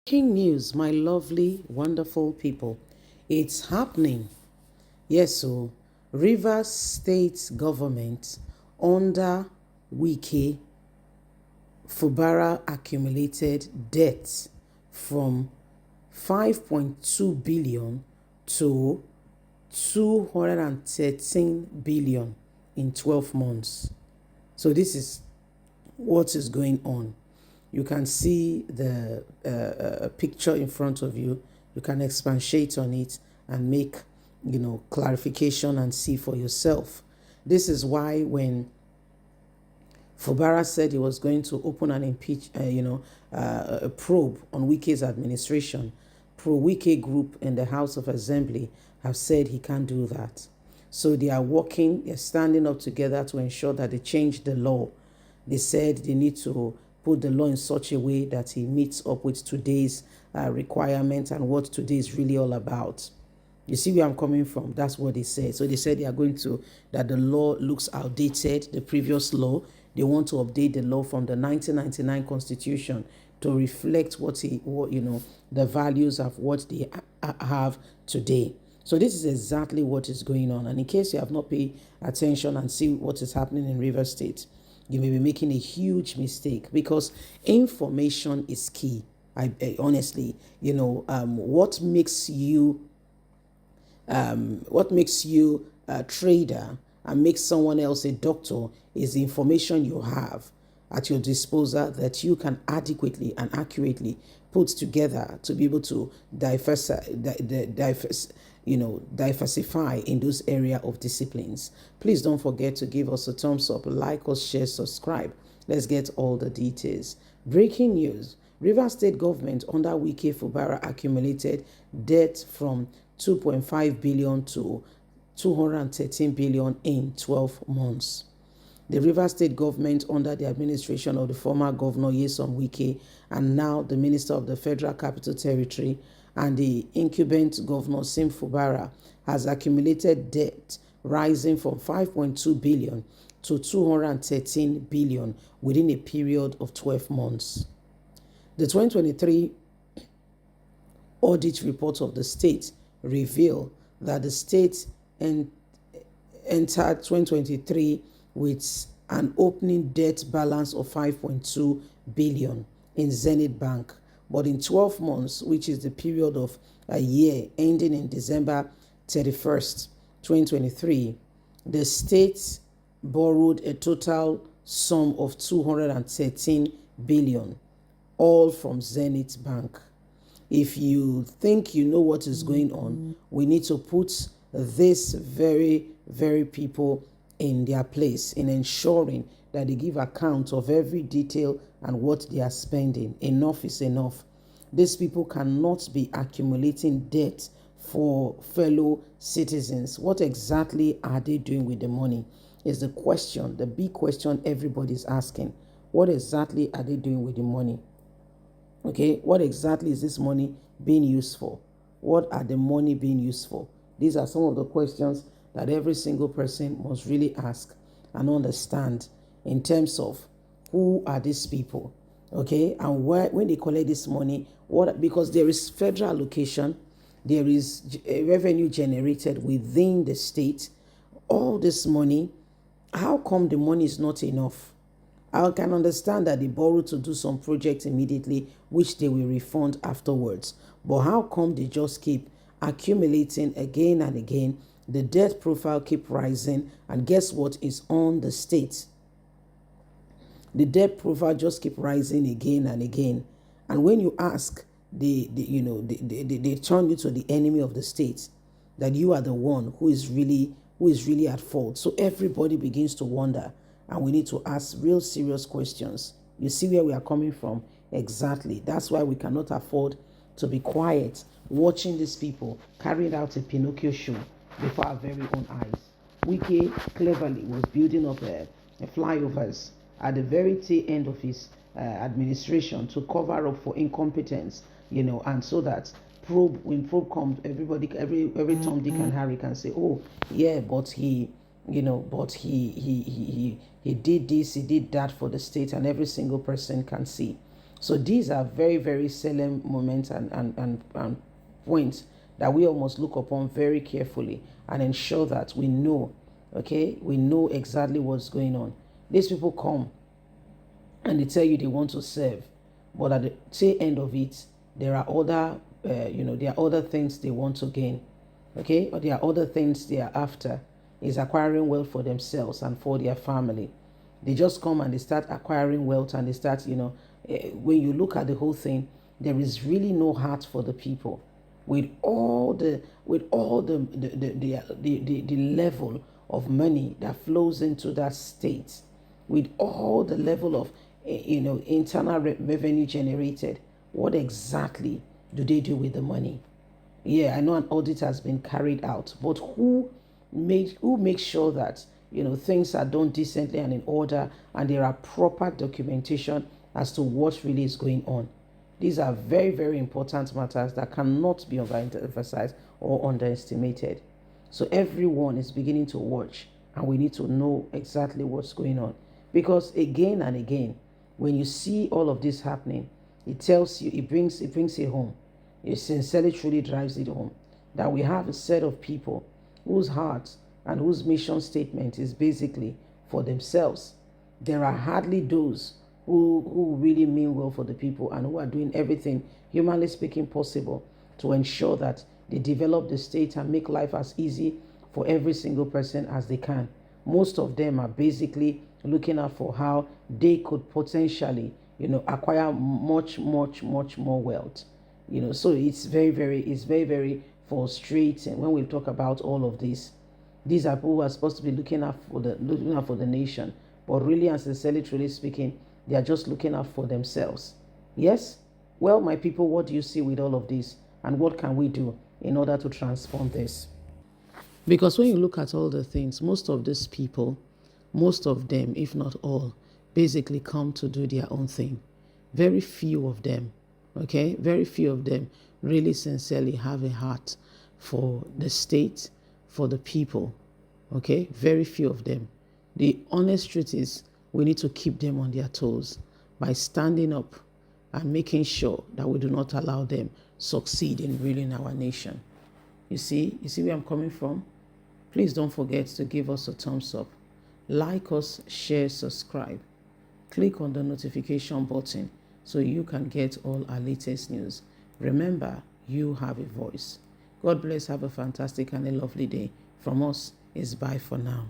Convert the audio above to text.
King news, my lovely, wonderful people. It's happening. Yes, so Rivers State government under Wike, Fubara accumulated debt from 5.2 billion to 213 billion in 12 months. So this is what is going on. You can see the picture in front of you. You can expatiate on it and make, clarification and see for yourself. This is why when Fubara said he was going to open an a probe on Wike's administration, pro-Wike group in the House of Assembly have said he can't do that. So they are working, they're standing up together to ensure that they change the law. They said they need to put the law in such a way that it meets up with today's requirements and what today is really all about. You see where I'm coming from? That's what they said. So they said they are going to, that the law looks outdated, the previous law. They want to update the law from the 1999 Constitution to reflect the values of what they have today. So this is exactly what is going on. And in case you have not paid attention and see what is happening in Rivers State, you may be making a huge mistake because information is key. I honestly, what makes you a trader and makes someone else a doctor is the information you have at your disposal that you can adequately and accurately put together to be able to diversify in those area of disciplines. Please don't forget to give us a thumbs up, like us, share, subscribe. Let's get all the details. Breaking news. Rivers State government under Wike Fubara accumulated debt from 2.5 billion to 213 billion in 12 months. The Rivers State government under the administration of the former Governor Nyesom Wike and now the Minister of the Federal Capital Territory and the incumbent Governor Sim Fubara has accumulated debt rising from 5.2 billion to 213 billion within a period of 12 months. The 2023 audit report of the state revealed that the state entered 2023 with an opening debt balance of 5.2 billion in Zenith Bank. But in 12 months, which is the period of a year ending in December 31st, 2023, the state borrowed a total sum of 213 billion, all from Zenith Bank. If you think you know what is going on, we need to put this very, very people in their place in ensuring that they give account of every detail and what they are spending. Enough is enough. These people cannot be accumulating debt for fellow citizens. What exactly are they doing with the money is the question, the big question everybody's asking. What exactly are they doing with the money? Okay, what exactly is this money being used for? What are the money being used for? These are some of the questions that every single person must really ask and understand in terms of who are these people, okay? And when they collect this money, because there is federal allocation, there is revenue generated within the state. All this money, how come the money is not enough? I can understand that they borrow to do some projects immediately, which they will refund afterwards. But how come they just keep accumulating again and again? The debt profile keep rising, and guess what is on the state? The debt profile just keep rising again and again. And when you ask, they turn you to the enemy of the state, that you are the one who is really at fault. So everybody begins to wonder. And we need to ask real serious questions. You see where we are coming from? Exactly. That's why we cannot afford to be quiet watching these people carrying out a Pinocchio show before our very own eyes. Wike cleverly was building up a flyovers at the very tail end of his administration to cover up for incompetence, and so that when probe comes, every Tom, Dick, and Harry can say, oh, yeah, but he did this, he did that for the state, and every single person can see. So these are very, very solemn moments and points that we all must look upon very carefully and ensure that we know, okay, we know exactly what's going on. These people come and they tell you they want to serve, but at the tail end of it, there are other, there are other things they want to gain, okay, or there are other things they are after, is acquiring wealth for themselves and for their family. They just come and they start acquiring wealth and they start, when you look at the whole thing, there is really no heart for the people. With all the level of money that flows into that state, with all the level of internal revenue generated, what exactly do they do with the money? Yeah, I know an audit has been carried out, but who makes sure that things are done decently and in order, and there are proper documentation as to what really is going on? These are very, very important matters that cannot be overemphasized or underestimated. So everyone is beginning to watch, and we need to know exactly what's going on. Because again and again, when you see all of this happening, it tells you, it brings it home. It sincerely truly drives it home that we have a set of people whose hearts and whose mission statement is basically for themselves. There are hardly those who really mean well for the people and who are doing everything, humanly speaking, possible to ensure that they develop the state and make life as easy for every single person as they can. Most of them are basically looking out for how they could potentially, acquire much more wealth. So it's very, very frustrating when we talk about all of this. These are people who are supposed to be looking out for the nation, but really and sincerely, truly speaking, they are just looking out for themselves. Yes? Well, my people, what do you see with all of this? And what can we do in order to transform this? Because when you look at all the things, most of these people, most of them, if not all, basically come to do their own thing. Very few of them, okay? Very few of them really sincerely have a heart for the state, for the people, okay? Very few of them. The honest truth is we need to keep them on their toes by standing up and making sure that we do not allow them succeed in ruling our nation. You see where I'm coming from? Please don't forget to give us a thumbs up. Like us, share, subscribe. Click on the notification button so you can get all our latest news. Remember, you have a voice. God bless. Have a fantastic and a lovely day. From us, it's bye for now.